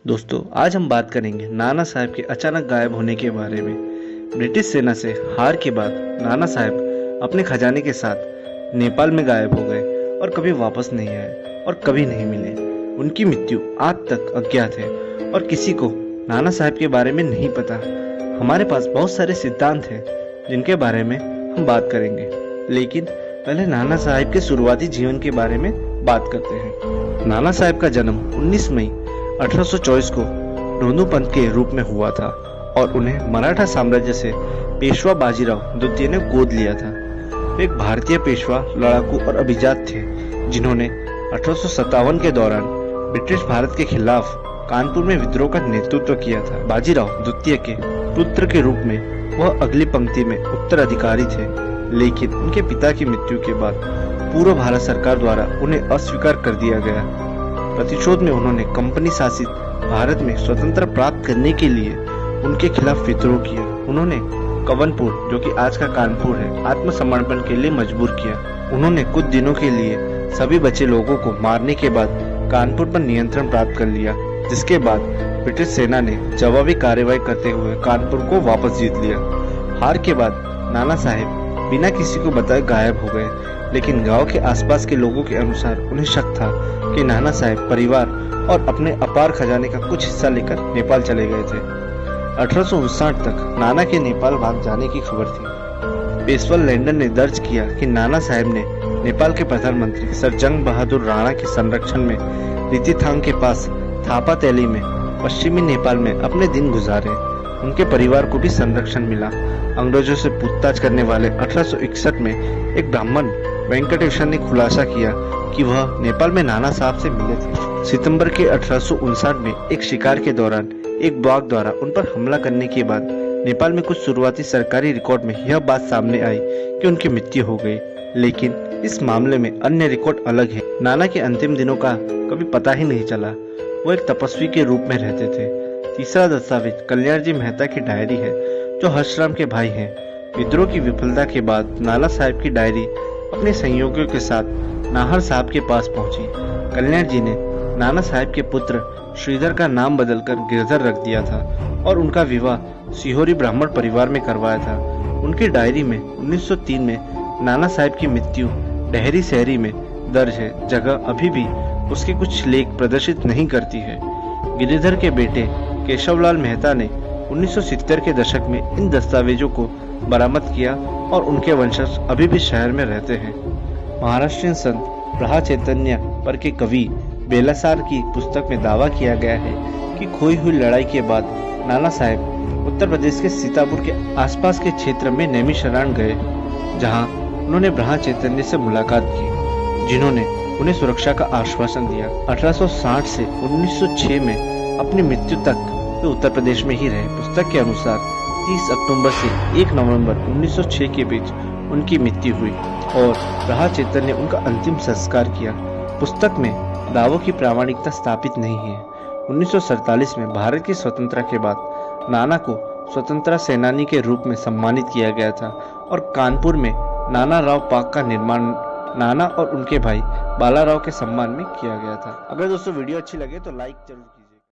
दोस्तों, आज हम बात करेंगे नाना साहब के अचानक गायब होने के बारे में। ब्रिटिश सेना से हार के बाद नाना साहब अपने खजाने के साथ नेपाल में गायब हो गए और कभी वापस नहीं आए और कभी नहीं मिले। उनकी मृत्यु आज तक अज्ञात है और किसी को नाना साहब के बारे में नहीं पता। हमारे पास बहुत सारे सिद्धांत हैं जिनके बारे में हम बात करेंगे, लेकिन पहले नाना साहब के शुरुआती जीवन के बारे में बात करते हैं। नाना साहब का जन्म 19 मई 1824 को ढोंदू पंत के रूप में हुआ था और उन्हें मराठा साम्राज्य से पेशवा बाजीराव द्वितीय ने गोद लिया था। वे एक भारतीय पेशवा, लड़ाकू और अभिजात थे जिन्होंने 1857 के दौरान ब्रिटिश भारत के खिलाफ कानपुर में विद्रोह का नेतृत्व किया था। बाजीराव द्वितीय के पुत्र के रूप में वह अगली पंक्ति में उत्तराधिकारी थे, लेकिन उनके पिता की मृत्यु के बाद पूर्व भारत सरकार द्वारा उन्हें अस्वीकार कर दिया गया। प्रतिशोध में उन्होंने कंपनी शासित भारत में स्वतंत्रता प्राप्त करने के लिए उनके खिलाफ विद्रोह किया। उन्होंने कवनपुर, जो कि आज का कानपुर है, आत्मसमर्पण के लिए मजबूर किया। उन्होंने कुछ दिनों के लिए सभी बचे लोगों को मारने के बाद कानपुर पर नियंत्रण प्राप्त कर लिया, जिसके बाद ब्रिटिश सेना ने जवाबी कार्रवाई करते हुए कानपुर को वापस जीत लिया। हार के बाद नाना साहब बिना किसी को बताए गायब हो गए, लेकिन गांव के आसपास के लोगों के अनुसार उन्हें शक था कि नाना साहब परिवार और अपने अपार खजाने का कुछ हिस्सा लेकर नेपाल चले गए थे। 1859 तक नाना के नेपाल भाग जाने की खबर थी। पेशवा लैंडन ने दर्ज किया कि नाना साहब ने नेपाल के प्रधानमंत्री सर जंग बहादुर राणा के संरक्षण में रितिथांग के पास थापा तैली में पश्चिमी नेपाल में अपने दिन गुजारे। उनके परिवार को भी संरक्षण मिला। अंग्रेजों से पूछताछ करने वाले 1861 में एक ब्राह्मण वेंकटेश्वर ने खुलासा किया कि वह नेपाल में नाना साहब से मिले थे। सितंबर के 1859 में एक शिकार के दौरान एक बाघ द्वारा उन पर हमला करने के बाद नेपाल में कुछ शुरुआती सरकारी रिकॉर्ड में यह बात सामने आई कि उनकी मृत्यु हो गई, लेकिन इस मामले में अन्य रिकॉर्ड अलग है। नाना के अंतिम दिनों का कभी पता ही नहीं चला। वो एक तपस्वी के रूप में रहते थे। तीसरा दस्तावेज कल्याण जी मेहता की डायरी है, जो हर्षराम के भाई हैं। विद्रोह की विफलता के बाद नाना साहब की डायरी अपने सहयोगियों के साथ नाहर साहब के पास पहुंची। कल्याण जी ने नाना साहब के पुत्र श्रीधर का नाम बदलकर गिरधर रख दिया था और उनका विवाह सिहोरी ब्राह्मण परिवार में करवाया था। उनकी डायरी में 1903 में नाना साहब की मृत्यु डेहरी शहरी में दर्ज है। जगह अभी भी उसके कुछ लेख प्रदर्शित नहीं करती है। गिरिधर के बेटे केशवलाल मेहता ने 1970 के दशक में इन दस्तावेजों को बरामद किया और उनके वंशज अभी भी शहर में रहते हैं। महाराष्ट्रीयन संत प्रहा चैतन्य पर के कवि बेलासार की पुस्तक में दावा किया गया है कि खोई हुई लड़ाई के बाद नाना साहब उत्तर प्रदेश के सीतापुर के आसपास के क्षेत्र में नैमिषारण्य गए, जहां उन्होंने ब्रह्मा चैतन्य से मुलाकात की, जिन्होंने उन्हें सुरक्षा का आश्वासन दिया। 1860 से 1906 में अपनी मृत्यु तक वे उत्तर प्रदेश में ही रहे। पुस्तक के अनुसार 30 अक्टूबर से 1 नवंबर 1906 के बीच उनकी मृत्यु हुई और प्रहा चैतन्य ने उनका अंतिम संस्कार किया। पुस्तक में दावों की प्रामाणिकता स्थापित नहीं है। 1947 में भारत की स्वतंत्रता के बाद नाना को स्वतंत्रता सेनानी के रूप में सम्मानित किया गया था और कानपुर में नाना राव पार्क का निर्माण नाना और उनके भाई बाला राव के सम्मान में किया गया था। अगर दोस्तों वीडियो अच्छी लगे तो लाइक जरूर